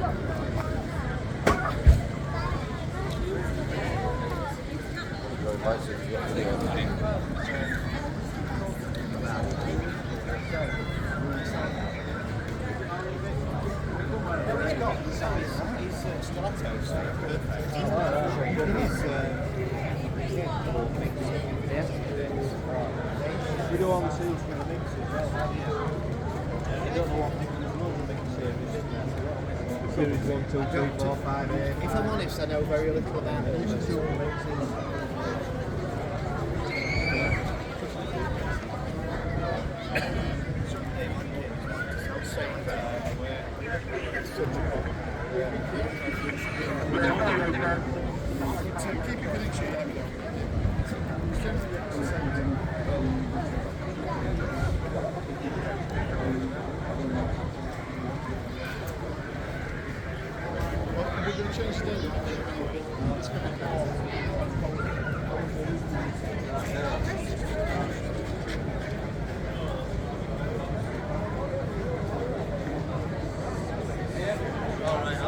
We do all the seals for the mix as well. You don't know what series 1, 2, 3, 4, 5, 8. If I'm honest, I know very little about it.